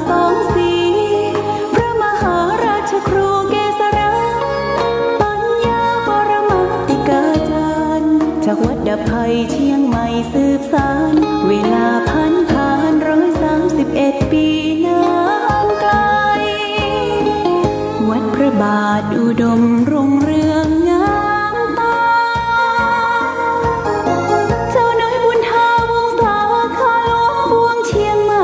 สองสีพระมหาราชครูเกษราปัญญาปรมาติกาจารย์จากวัดดับภัยเชียงใหม่สืบสานเวลาผ่าน131 ปีนานไกลวัดพระบาทอุดมรุ่งเรืองงามตาเจ้าน้อยบุญทาวงศาข้าหลวงบวงเชียงใหม่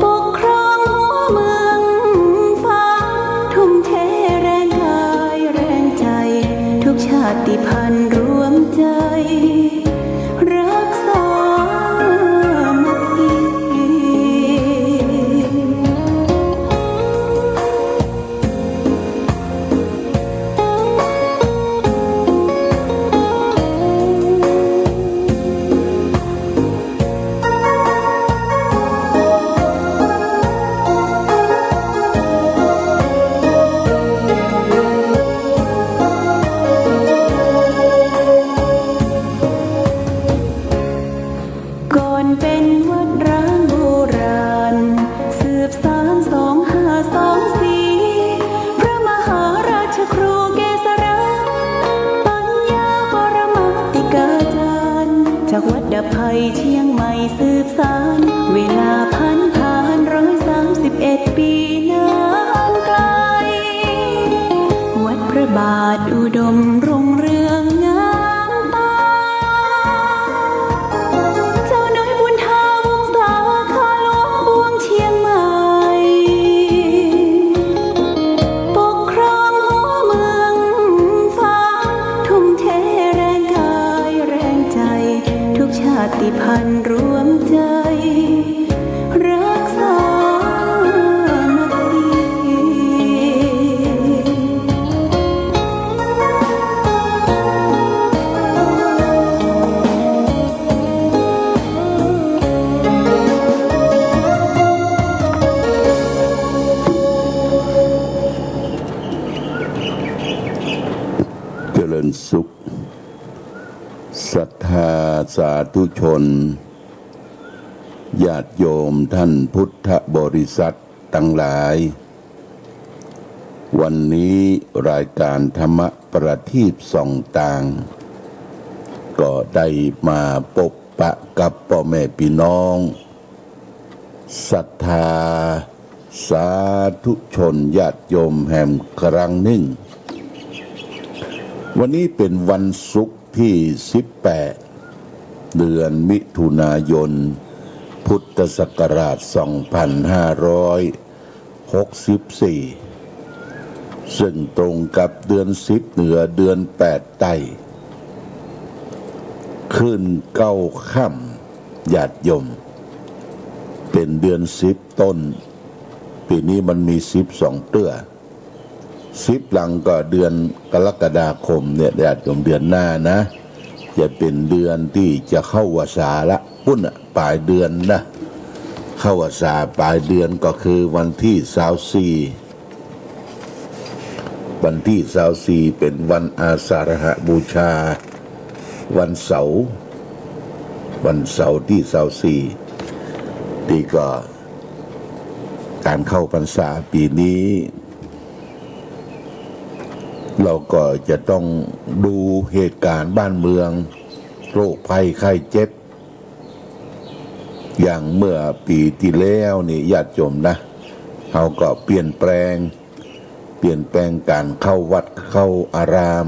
ปกครองหัวเมืองฟ้าทุ่มเทแรงกายแรงใจทุกชาติพันธุ์รวมใจรักษามัคคีเป็นวัดร้างโบราณสืบสาน2524พระมหาราชครูเกษราปัญญาปรมาติกาจารย์จากวัดดับภัยเชียงใหม่สืบสานเวลาผ่าน131 ปีนานไกลวัดพระบาทอุดมรุ่งเรืองงามตาชาติพันธุ์รวมใจรักษามัคคีเจริญสุขศรัทธาสาธุชนญาติโยมท่านพุทธบริษัททั้งหลายวันนี้รายการธรรมประทีปส่องต่างก็ได้มาพบปะกับพ่อแม่พี่น้องศรัทธาสาธุชนญาติโยมแห่งครั้งหนึ่งวันนี้เป็นวันศุกร์ที่18เดือนมิถุนายนพุทธศักราช2564ซึ่งตรงกับเดือน10เหนือเดือน8ใต้ขึ้น9ค่ำญาติโยมเป็นเดือน10ต้นปีนี้มันมี12เตื้อ10หลังก็เดือนกรกฎาคมเนี่ยญาติโยมเดือนหน้านะจะเป็นเดือนที่จะเข้าวสาละปุ้นปลายเดือนนะเข้าวสาปลายเดือนก็คือวันที่24วันที่24เป็นวันอาสาฬหบูชาวันเสาร์ที่24ที่ก็การเข้าพรรษาปีนี้เราก็จะต้องดูเหตุการณ์บ้านเมืองโรคภัยไข้เจ็บอย่างเมื่อปีที่แล้วนี่ญาติโยมนะเขาก็เปลี่ยนแปลงการเข้าวัดเข้าอาราม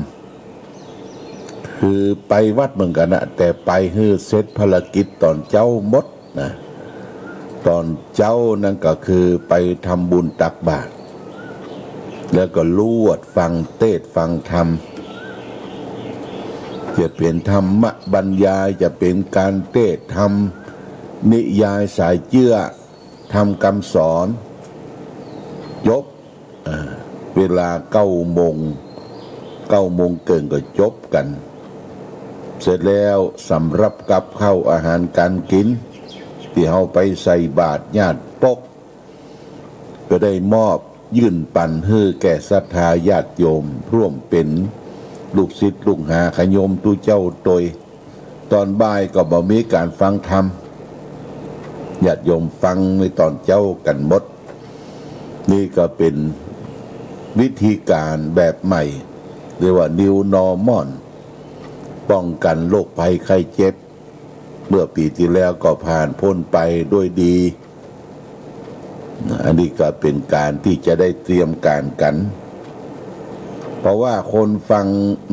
คือไปวัดเหมือนกันนะแต่ไปให้เสร็จภารกิจตอนเจ้าหมดนะตอนเจ้านั่นก็คือไปทำบุญตักบาตรแล้วก็ลวดฟังเทศฟังธรรมจะเป็นธรรมบรรยายจะเป็นการเทศธรรมนิยายสายเจื้อทำคำสอนจบเวลา9 โมงเกินก็จบกันเสร็จแล้วสำรับกับข้าวอาหารการกินที่เอาไปใส่บาตรญาติปกก็ได้มอบยื่นปันให้แก่ศรัทธาญาติโยมร่วมเป็นลูกศิษย์ลูกหาขโยมตุเจ้าโดยตอนบ่ายก็บ่มีการฟังธรรม ญาติโยมฟังในตอนเจ้ากันหมดนี่ก็เป็นวิธีการแบบใหม่เรียกว่า New Normal ป้องกันโรคภัยไข้เจ็บเมื่อปีที่แล้วก็ผ่านพ้นไปด้วยดีอันนี้ก็เป็นการที่จะได้เตรียมการกันเพราะว่าคนฟัง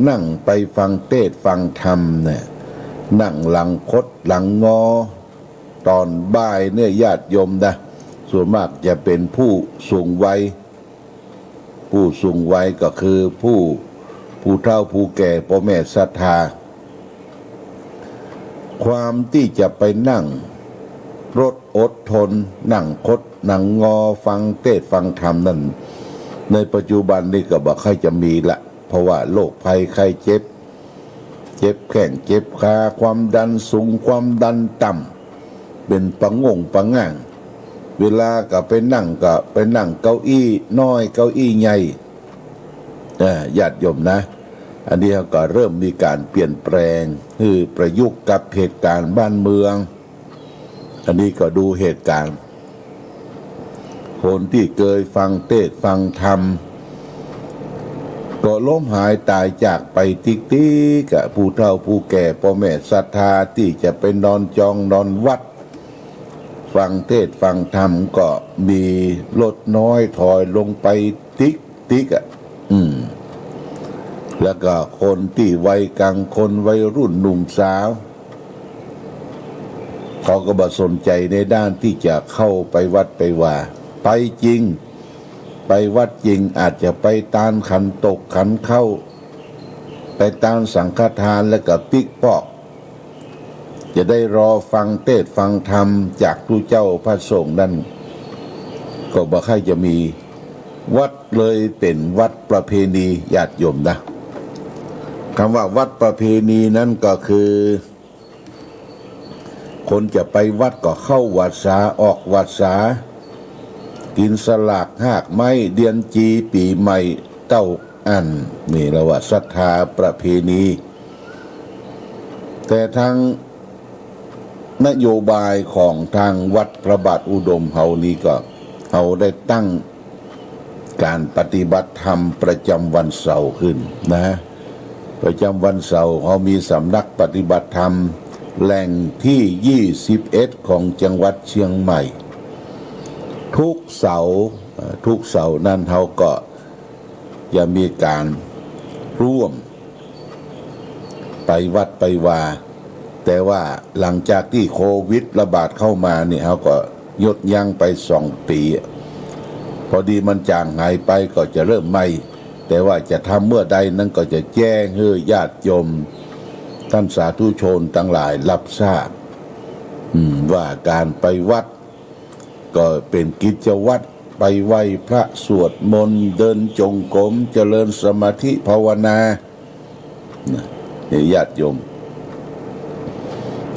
นั่งไปฟังเทศน์ฟังธรรมเนี่ยนั่งหลังคดหลังงอตอนบ่ายเนี่ยญาติโยมนะส่วนมากจะเป็นผู้สูงวัยผู้สูงวัยก็คือผู้เฒ่าผู้แก่พ่อแม่ศรัทธาความที่จะไปนั่งรถอดทนนั่งคดนั่งงอฟังเทศน์ฟังธรรมนั่นในปัจจุบันนี่ก็บอกใครจะมีละเพราะว่าโรคภัยไข้เจ็บแข้งเจ็บขาความดันสูงความดันต่ำเป็นปังงปังง่างเวลาก็ไปนั่งเก้าอี้น้อยเก้าอี้ใหญ่ญาติโยมนะอันนี้ก็เริ่มมีการเปลี่ยนแปลงคือประยุกต์กับเหตุการณ์บ้านเมืองอันนี้ก็ดูเหตุการณ์คนที่เคยฟังเทศน์ฟังธรรมก็ล้มหายตายจากไปติ๊กกับผู้เฒ่าผู้แก่พ่อแม่ศรัทธาที่จะไปนอนจองนอนวัดฟังเทศน์ฟังธรรมก็มีลดน้อยถอยลงไปติ๊กแล้วก็คนที่วัยกลางคนวัยรุ่นหนุ่มสาวเขาก็บ่สนใจในด้านที่จะเข้าไปวัดไปว่าไปจริงไปวัดจริงอาจจะไปตามขันตกขันเข้าไปตามสังฆทานแล้วก็ปิ๊กปอกจะได้รอฟังเทศน์ฟังธรรมจากผู้เจ้าพระสงฆ์นั่นก็บ่ค่อยจะมีวัดเลยเป็นวัดประเพณีญาติโยมนะคำว่าวัดประเพณีนั้นก็คือคนจะไปวัดก็เข้าวัดสาออกวัดสากินสลากหากไม้เดือนจีปีใหม่เต้าอันนี่เราว่าศรัทธาประเพณีแต่ทางนโยบายของทางวัดพระบาทอุดมเฮานี้ก็เขาได้ตั้งการปฏิบัติธรรมประจำวันเสาร์ขึ้นนะประจำวันเสาร์เขามีสำนักปฏิบัติธรรมแหล่งที่21ของจังหวัดเชียงใหม่ทุกเสาร์นั้นเขาก็จะมีการร่วมไปวัดไปวาแต่ว่าหลังจากที่โควิดระบาดเข้ามาเนี่ยเขาก็หยุดยั้งไป2 ปีพอดีมันจางหายไปก็จะเริ่มใหม่แต่ว่าจะทำเมื่อใดนั้นก็จะแจ้งให้ญาติโยมท่านสาธุชนทั้งหลายรับทราบว่าการไปวัดก็เป็นกิจวัตรไปไหว้พระสวดมนต์เดินจงกรมเจริญสมาธิภาวนาญาติโยม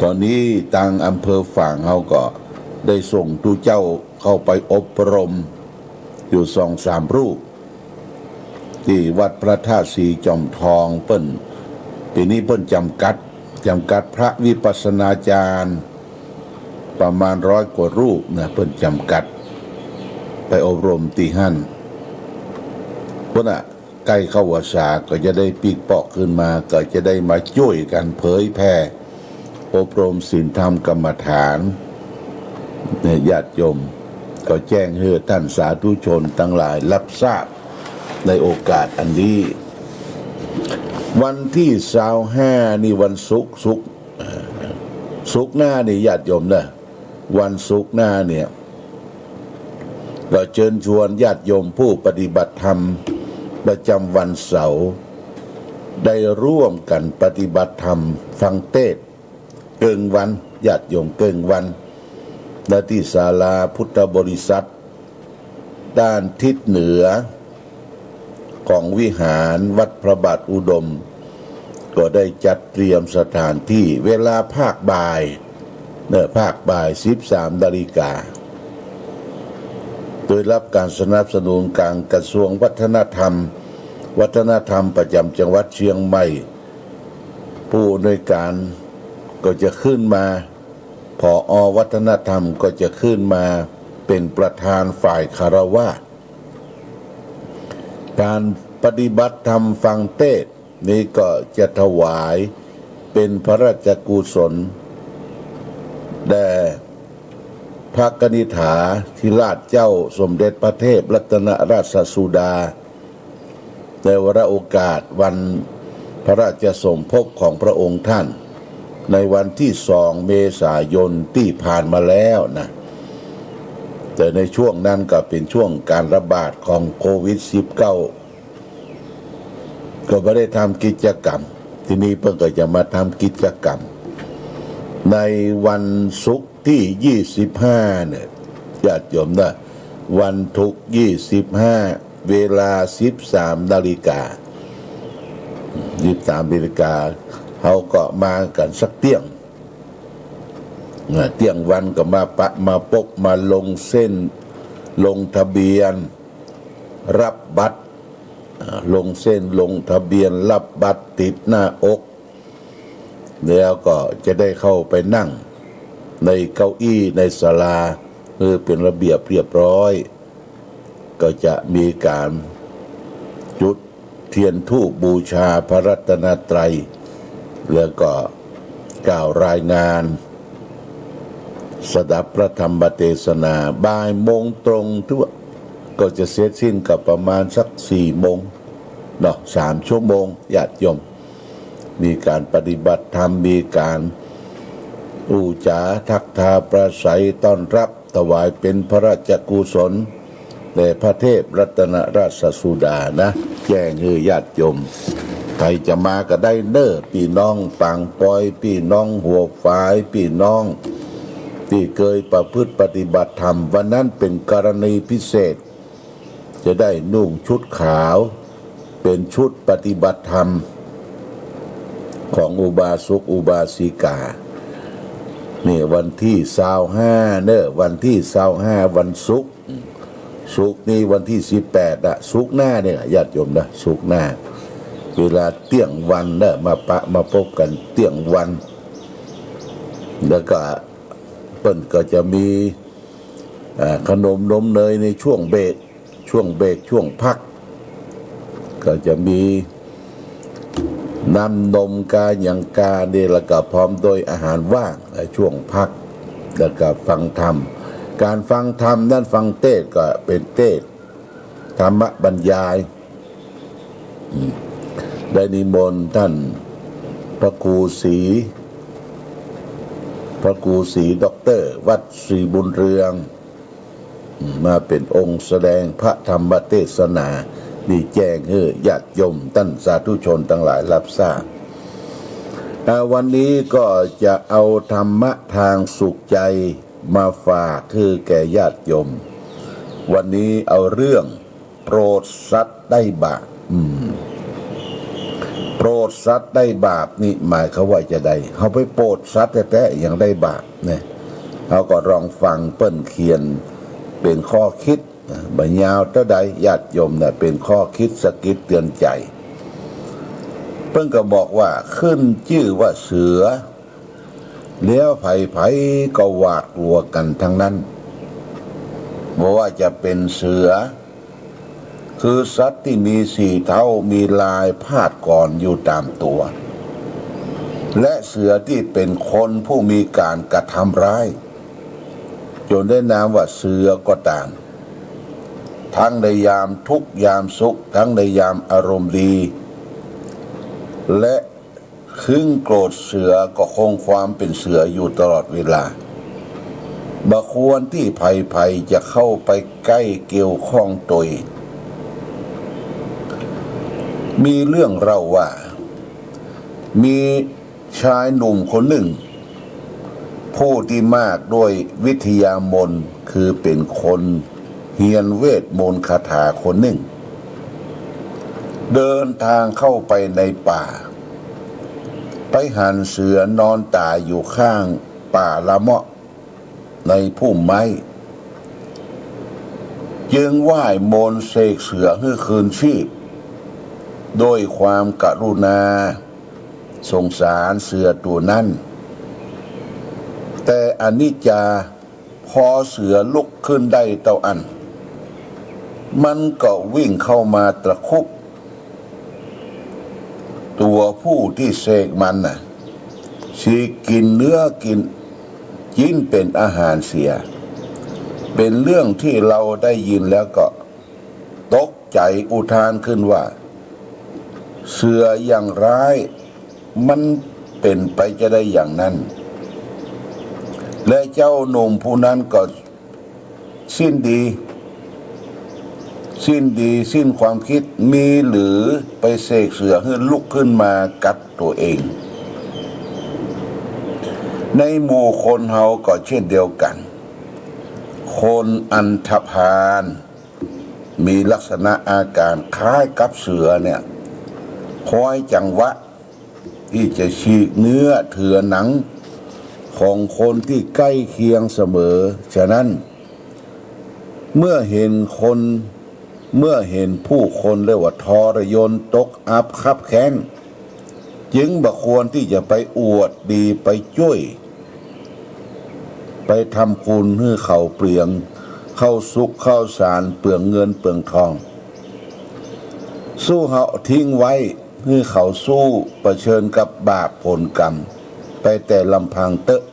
ตอนนี้ทางอำเภอฝางเขาก็ได้ส่งทุเจ้าเข้าไปอบรมอยู่2-3 รูปที่วัดพระธาตุสีจอมทองเปิ้นปีนี้เปิ้นจำกัดพระวิปัสสนาจารย์ประมาณ100 กว่ารูปนะเปิ้นจำกัดไปอบรมที่หั่นเพราะน่ะใกล้เข้าพรรษาก็จะได้ปีกเปาะขึ้นมาก็จะได้มาช่วยกันเผยแผ่อบรมศีลธรรมกรรมฐานญาติโยมก็แจ้งให้ท่านสาธุชนทั้งหลายรับทราบในโอกาสอันนี้วันที่25นี่วันศุกร์หน้านี่ญาติโยมนะวันศุกร์หน้าเนี่ยเราเชิญชวนญาติโยมผู้ปฏิบัติธรรมประจำวันเสาร์ได้ร่วมกันปฏิบัติธรรมฟังเทศน์เกิงวันญาติโยมเกิงวันณที่ศาลาพุทธบริษัทด้านทิศเหนือของวิหารวัดพระบาทอุดมก็ได้จัดเตรียมสถานที่เวลาภาคบ่าย13 นาฬิกาโดยรับการสนับสนุนการกระทรวงวัฒนธรรมประจำจังหวัดเชียงใหม่ผู้อำนวยการก็จะขึ้นมา ผอ.วัฒนธรรมก็จะขึ้นมาเป็นประธานฝ่ายคารวะการปฏิบัติธรรมฟังเทศน์นี้ก็จะถวายเป็นพระราชกุศลแด่พระกนิษฐาธิราชเจ้าสมเด็จพระเทพรัตนราชสุดาในวาระโอกาสวันพระราชสมภพของพระองค์ท่านในวันที่2 เมษายนที่ผ่านมาแล้วนะแต่ในช่วงนั้นก็เป็นช่วงการระบาดของโควิด -19 ก็ไม่ได้ทำกิจกรรมที่นี่เพิ่งก็จะมาทำกิจกรรมในวันศุกร์ที่25เนี่ยญาติโยมนะวันศุกร์25เวลา 13 นาฬิกาเขาก็มากันสักเที่ยงวันก็มาปกมาลงเส้นลงทะเบียนรับบัตรลงเส้นลงทะเบียนรับบัตรติดหน้าอกแล้วก็จะได้เข้าไปนั่งในเก้าอี้ในศาลาเป็นระเบียบเรียบร้อยก็จะมีการจุดเทียนธูปบูชาพระรัตนตรัยแล้วก็กล่าวรายงานสดับพระธรรมเทศนาบ่ายโมงตรงทั่วก็จะเสร็จสิ้นกับประมาณสัก4 โมงเนาะ3 ชั่วโมงญาติโยมมีการปฏิบัติธรรมมีการอูจาทักทาประสัยต้อนรับถวายเป็นพระราชกุศลแด่พระเทพรัตนราชสุดานะแจ้งให้ญาติโยมใครจะมาก็ได้เด้อพี่น้องปางปอยพี่น้องหัวฝายพี่น้องที่เคยประพฤติปฏิบัติธรรมวันนั้นเป็นกรณีพิเศษจะได้นุ่งชุดขาวเป็นชุดปฏิบัติธรรมของอุบาสกอุบาสิกานี่วันที่25เนี่ยวันที่25วันศุกร์นี่วันที่18ศุกร์หน้าเนี่ยญาติโยมนะศุกร์หน้าเวลาเที่ยงวันเนี่ยมาพบกันเที่ยงวันแล้วก็เปิ้นก็จะมีขนมนมเนยในช่วงเบรกช่วงพักก็จะมีน้ำนมกาหยังกาเนี่ยแล้วก็พร้อมโดยอาหารว่างในช่วงพักแล้วก็ฟังธรรมการฟังธรรมนั่นฟังเทศก็เป็นเทศธรรมบรรยายได้นิมนต์ท่านพระครูศรีด็อกเตอร์วัดศรีบุญเรืองมาเป็นองค์แสดงพระธรรมเทศนานี่แจ้งให้ญาติโยมท่านสาธุชนทั้งหลายรับทราบวันนี้ก็จะเอาธรรมะทางสุขใจมาฝากคือแก่ญาติโยมวันนี้เอาเรื่องโปรดสัตว์ได้บาปโปรดสัตว์ได้บาปนี่หมายเขาว่าจะได้เขาไปโปรดสัตว์แต่ยังได้บาปเนี่ยเขาก็ลองฟังเปิ้นเขียนเป็นข้อคิดบัญญาวเท่าใดญาติโยมเนี่ยเป็นข้อคิดสะกิดเตือนใจเพิ่งก็บอกว่าขึ้นชื่อว่าเสือแล้วไผ่ก็หวาดกลัวกันทั้งนั้นบอกว่าจะเป็นเสือคือสัตว์ที่มี4 เท้ามีลายพาดก่อนอยู่ตามตัวและเสือที่เป็นคนผู้มีการกระทำร้ายจนได้นามว่าเสือก็ตามทั้งในยามทุกข์ยามสุขทั้งในยามอารมณ์ดีและคึ่งโกรธเสือก็คงความเป็นเสืออยู่ตลอดเวลาบ่ควรที่ภัยจะเข้าไปใกล้เกี่ยวข้องตนมีเรื่องเล่าว่ามีชายหนุ่มคนหนึ่งผู้ที่มากด้วยวิทยามนต์คือเป็นคนเฮียนเวทมนต์คาถาคนหนึ่งเดินทางเข้าไปในป่าไปหันเสือนอนตายอยู่ข้างป่าละเมาะในพุ่มไม้จึงไหว้มนต์เสกเสือให้คืนชีพโดยความกรุณาสงสารเสือตัวนั้นแต่ อนิจจาพอเสือลุกขึ้นได้เต่าอันมันก็วิ่งเข้ามาตะคุบตัวผู้ที่เสกมันน่ะชีกินเนื้อกินจิ้นเป็นอาหารเสียเป็นเรื่องที่เราได้ยินแล้วก็ตกใจอุทานขึ้นว่าเสืออย่างร้ายมันเป็นไปจะได้อย่างนั้นและเจ้าหนุ่มผู้นั้นก็สิ้นความคิดมีหรือไปเสกเสือให้ลุกขึ้นมากัดตัวเองในหมู่คนเฮาก็เช่นเดียวกันคนอันธพาลมีลักษณะอาการคล้ายกับเสือเนี่ยคอยจังหวะที่จะฉีกเนื้อเถื่อหนังของคนที่ใกล้เคียงเสมอฉะนั้นเมื่อเห็นผู้คนเรียกว่าทรยศตกอับคับแค้นจึงบ่ควรที่จะไปอวดดีไปช่วยไปทำคุณให้เขาเปลืองเข้าสุขเข้าสารเปลืองเงินเปลืองทองสู้เขาทิ้งไว้ให้เขาสู้เผชิญกับบาปผลกรรมไปแต่ลำพังเตอะ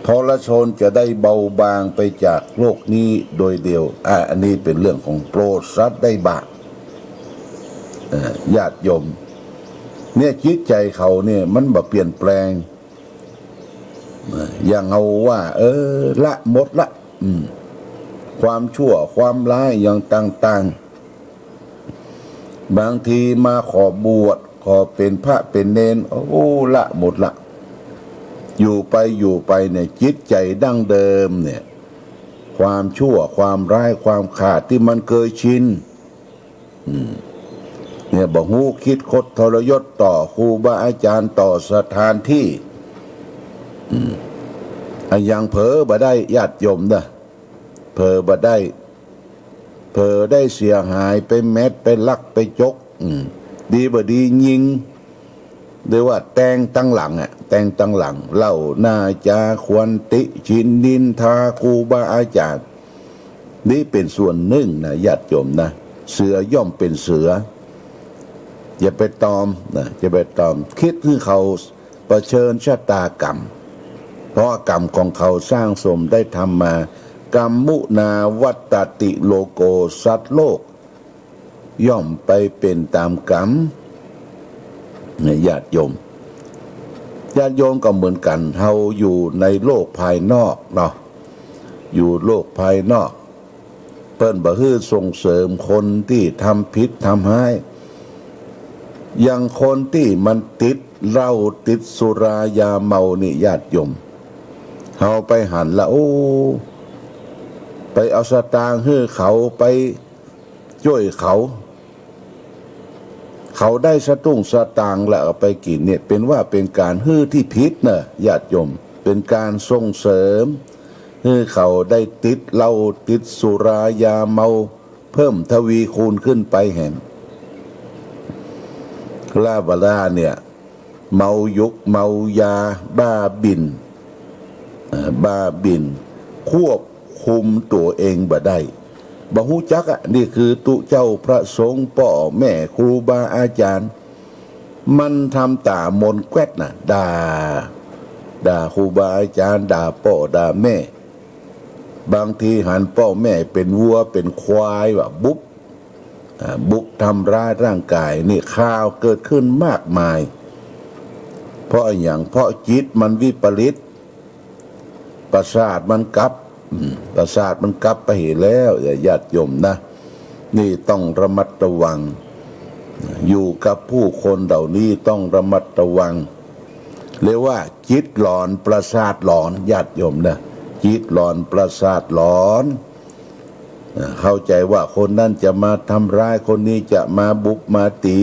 ทรชนจะได้เบาบางไปจากโลกนี้โดยเดียวอันนี้เป็นเรื่องของโปรดสัตว์ได้บาปญาติโยมเนี่ยจิตใจเขาเนี่ยมันแบบเปลี่ยนแปลงอย่างเอาว่าละหมดละความชั่วความร้ายอย่างต่างๆบางทีมาขอบวชขอเป็นพระเป็นเณรละหมดละอยู่ไปเนี่ยจิตใจดั้งเดิมเนี่ยความชั่วความร้ายความขาดที่มันเคยชินเนี่ยบอกฮู้คิดคดทรยศต่อครูบาอาจารย์ต่อสถานที่อย่างเผลอบ่ได้ญาติโยมนะเผลอบ่ได้เสียหายไปแมดไปลักไปจกดีบ่ดียิงหรือว่าแต่งตั้งหลังเล่าน่าจะควรติชินดินทาครูบาอาจารย์นี่เป็นส่วนหนึ่งนะญาติโยมนะเสือย่อมเป็นเสืออย่าไปตอมคิดให้เขาเผชิญชะตากรรมเพราะกรรมของเขาสร้างสมได้ทำมากรรมมุนาวัตติโลโกสัตว์โลกย่อมไปเป็นตามกรรมญาติโยมก็เหมือนกันเฮาอยู่ในโลกภายนอกเนาะอยู่โลกภายนอกเปิ้นบ่ฮื้อส่งเสริมคนที่ทำผิดทำร้ายอย่างคนที่มันติดเหล้าติดสุรายาเมานี่ญาติโยมเฮาไปหันละไปเอาสตางค์ให้เขาไปช่วยเขาได้สตุ้งสตางค์แล้วเอาไปกินเนี่ยเป็นการฮื้อที่ผิดนะญาติโยมเป็นการส่งเสริมให้เขาได้ติดเหล้าติดสุรายาเมาเพิ่มทวีคูณขึ้นไปแห่งลาบลาเนี่ยเมายุกเมายาบ้าบินควบคุมตัวเองบ่ได้บ่ฮู้จักนี่คือตุเจ้าพระสงฆ์พ่อแม่ครูบาอาจารย์มันทำตามนแกวดน่ะด่าครูบาอาจารย์ด่าพ่อด่าแม่บางทีหันพ่อแม่เป็นวัวเป็นควายว่าบุกทำร้ายร่างกายนี่ข่าวเกิดขึ้นมากมายเพราะจิตมันวิปริตประสาทมันกลับไปเห็นแล้วญาติโยมนะนี่ต้องระมัดระวังอยู่กับผู้คนเหล่านี้ต้องระมัดระวังเรียกว่าจิตหลอนประสาทหลอนญาติโยมนะจิตหลอนประสาทหลอนเข้าใจว่าคนนั้นจะมาทำร้ายคนนี้จะมาบุกมาตี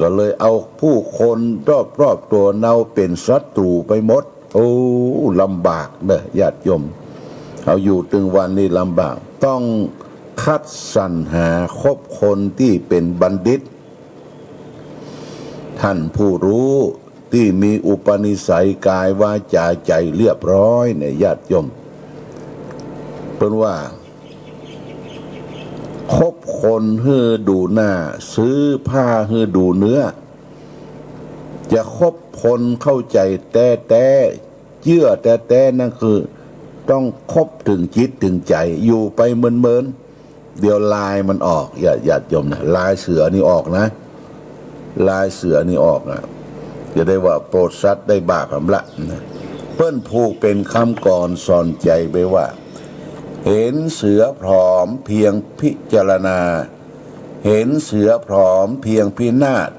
ก็เลยเอาผู้คนรอบตัวเนาเป็นศัตรูไปหมดลำบากเด้อญาติโยมเอาอยู่ถึงวันนี้ลำบากต้องคัดสรรหาคบคนที่เป็นบัณฑิตท่านผู้รู้ ที่มีอุปนิสัยกายวาจาใจเรียบร้อยในญาติโยมเพิ่นว่าคบคนให้ดูหน้าซื้อผ้าให้ดูเนื้อจะคบคนเข้าใจแต่เชื่อแต่นั่นคือต้องคบถึงจิตถึงใจอยู่ไปเมินเดี๋ยวลายมันออกอย่าโยมนะลายเสือนี่ออกนะลายเสือนี่ออกนะจะได้ว่าโปรดสัตว์ได้บาปละนะเพิ่นผูกเป็นคำก่อนสอนใจไปว่าเห็นเสือพร้อมเพียงพิจารณาเห็นเสือพร้อมเพียงพินาศ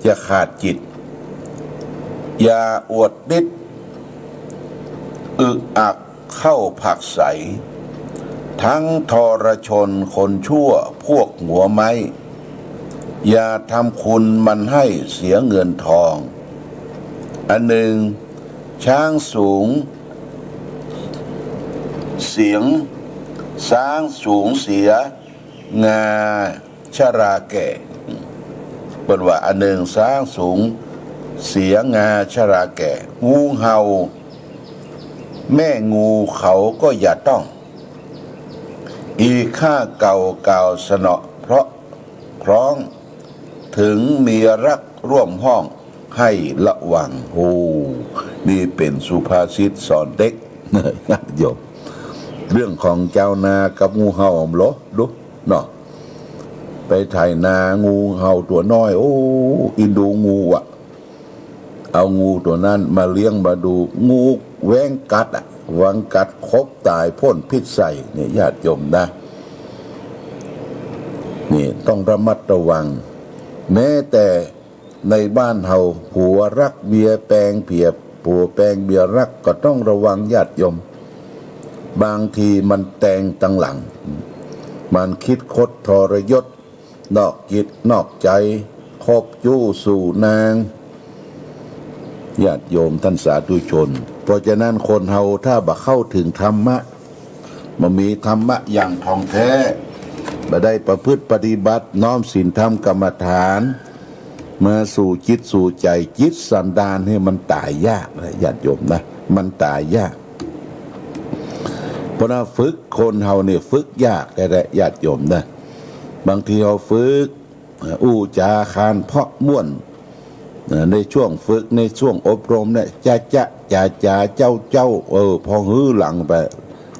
จะขาดจิตอย่าอวดฤทธิ์อึกอักเข้าผักใสทั้งทรชนคนชั่วพวกหัวไม้อย่าทำคุณมันให้เสียเงินทองอันหนึ่งช้างสูงเสียงช้างสูงเสียงาชราแก่เป็นว่าอันหนึ่งช้างสูงเสียงาชราแก่งูเห่าแม่งูเขาก็อย่าต้องอีข้าเก่าสนอเพราะคล้องถึงมีรักร่วมห้องให้ระวังโอ้นี่เป็นสุภาษิตสอนเด็กญาติโยมเรื่องของเจ้านากับงูเห่าเหรอดูเนาะไปไถนางูเห่าตัวน้อยโอ้อินดูงูอ่ะเอางูตัวนั้นมาเลี้ยงมาดูงูแว้งกัดอ่ะวังกัดครบตายพ่นพิษใส่เนี่ยญาติโยมนะนี่ต้องระมัดระวังแม้แต่ในบ้านเฮาผัวรักเบียแปลงเพียบผัวแปลงเบียรักก็ต้องระวังญาติโยมบางทีมันแต่งตั้งหลังมันคิดคดทรยศนอกจิตนอกใจคบจู้สู่นางญาติโยมท่านสาธุชนเพราะฉะนั้นคนเฮาถ้าบ่เข้าถึงธรรมะมันมีธรรมะอย่างท่องแท้บ่ได้ประพฤติปฏิบัติน้อมศีลธรรมกรรมฐานมาสู่จิตสู่ใจจิตสันดานให้มันตายยากนะญาติโยมนะมันตายยากเพราะนั้นฝึกคนเฮาเนี่ยฝึกยากแต่ญาติโยมนะบางทีเราฝึกอู้จาคานเพาะม่วนในช่วงฝึกในช่วงอบรมเนี่ยจ่าเจ้าพอฮื้อหลังไป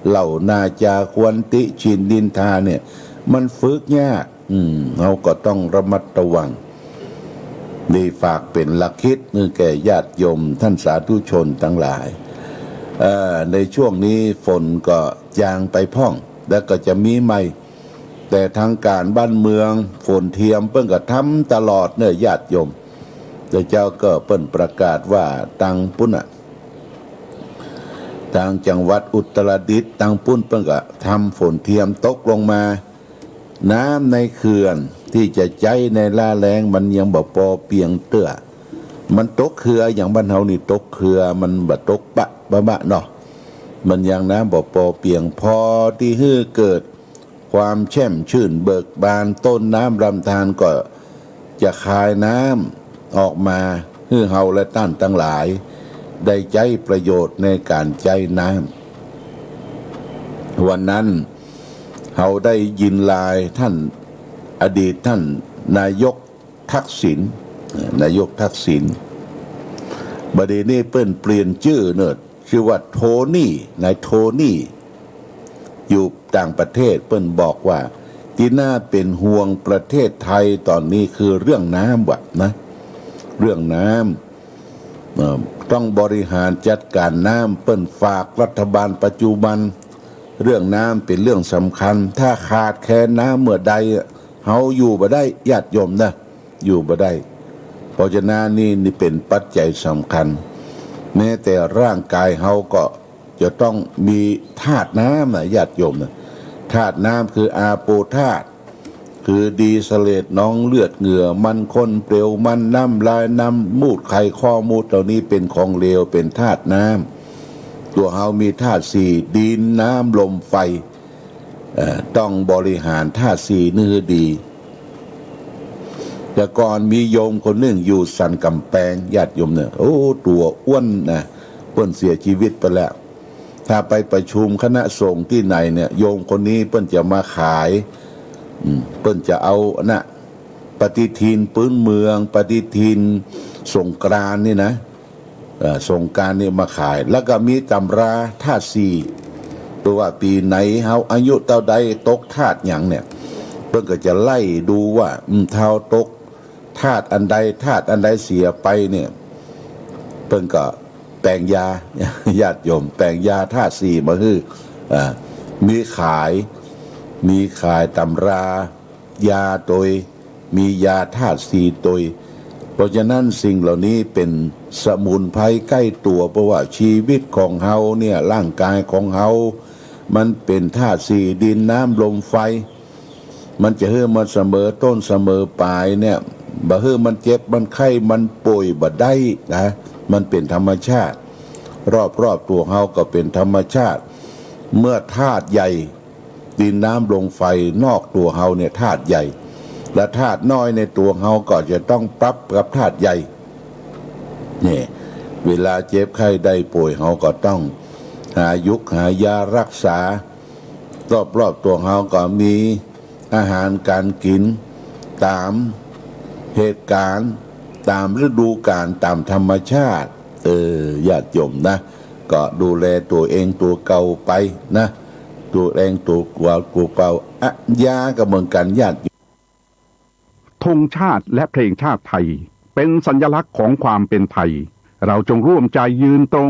เหล่านาจาควรติชินดินทาเนี่ยมันฝึกยากเราก็ต้องระมัดระวังนี่ฝากเป็นหลักคิดนึงแก่ญาติโยมท่านสาธุชนทั้งหลายในช่วงนี้ฝนก็จางไปพ่องแล้วก็จะมีใหม่แต่ทางการบ้านเมืองฝนเทียมเพิ่งก็ทำตลอดเนี่ยญาติโยมแต่เจ้าก็เปิ้นประกาศว่าตังปุ้นทางจังหวัดอุตรดิตถ์ตังปุ้นเปิ้นก็ทำฝนเทียมตกลงมาน้ำในเขื่อนที่จะใจในล่าแรงมันยังบ่พอเปียงเตื้อมันตกเขื่ออย่างบ้านเฮานี่ตกเขื่อมันบ่ตกบะเนาะมันยังน้ำบ่พอเปียงพอที่ฮื้อเกิดความแช่มชื่นเบิกบานต้นน้ำลำธารก็จะคายน้ำออกมาฮื้อเฮาและต้านทั้งหลายได้ใจประโยชน์ในการใจน้ำวันนั้นเฮาได้ยินลายท่านอดีตท่านนายกทักษิณบัดนี้เปลี่ยนชื่อเนิดชื่อว่าโทนี่นายโทนี่อยู่ต่างประเทศเปิ้นบอกว่าที่น่าเป็นห่วงประเทศไทยตอนนี้คือเรื่องน้ำว่ะนะเรื่องน้ำต้องบริหารจัดการน้ำเปิ้นฝากรัฐบาลปัจจุบันเรื่องน้ำเป็นเรื่องสำคัญถ้าขาดแคลนน้ำเมื่อใดเฮาอยู่บ่ได้ญาติโยมนะอยู่บ่ได้เพราะฉะนั้นนี่เป็นปัจจัยสำคัญแม้แต่ร่างกายเฮาก็จะต้องมีธาตุน้ำนะญาติโยมนะธาตุน้ำคืออาโปธาตุคือดีสเลตน้องเลือดเหงื่อมันข้นเปลวมันน้ำลายน้ำมูดไข่ข้อมูดเหล่านี้เป็นของเหลวเป็นธาตุน้ำตัวเฮามีธาตุสี่ดินน้ำลมไฟต้องบริหารธาตุสี่นี่ดี แต่ก่อนมีโยมคนหนึ่งอยู่สันกำแพงญาติโยมเนี่ยโอ้ตัวอ้วนนะเปิ้นเสียชีวิตไปแล้วถ้าไปประชุมคณะสงฆ์ที่ไหนเนี่ยโยมคนนี้เปิ้นจะมาขายเปิ้นจะเอานะปฏิทินพื้นเมืองปฏิทินสงกรานต์นี่นะสงกรานต์นี่มาขายแล้วก็มีตำราธาตุสี่ตัวว่าปีไหนเฮาอายุเท่าใดตกธาตุหยังเนี่ยเพิ่นก็จะไล่ดูว่าเท่าตกธาตุอันใดธาตุอันใดเสียไปเนี่ยเพิ่นก็แปลงยาญาติโยมแปลงยาธาตุสี่มาคือมีขายตำรายาโดยมียาธาตุสี่ตัวเพราะฉะนั้นสิ่งเหล่านี้เป็นสมุนไพรใกล้ตัวเพราะว่าชีวิตของเฮาเนี่ยร่างกายของเฮามันเป็นธาตุสี่ดินน้ำลมไฟมันจะให้มันเสมอต้นเสมอปลายเนี่ยบ่ให้มันเจ็บมันไข้มันป่วยบ่ได้นะมันเป็นธรรมชาติรอบตัวเฮาก็เป็นธรรมชาติเมื่อธาตุใหญ่ดินน้ำลมไฟนอกตัวเฮาเนี่ยธาตุใหญ่และธาตุน้อยในตัวเฮาก็จะต้องปรับกับธาตุใหญ่นี่เวลาเจ็บไข้ได้ป่วยเฮาก็ต้องหายารักษารอบตัวเฮาก็มีอาหารการกินตามเหตุการณ์ตามฤดูกาลตามธรรมชาติญาติโยมนะก็ดูแลตัวเองตัวเก่าไปนะตัวเองตัวเก่ายาก็เหมือนกันญาติธงชาติและเพลงชาติไทยเป็นสัญลักษณ์ของความเป็นไทยเราจงร่วมใจยืนตรง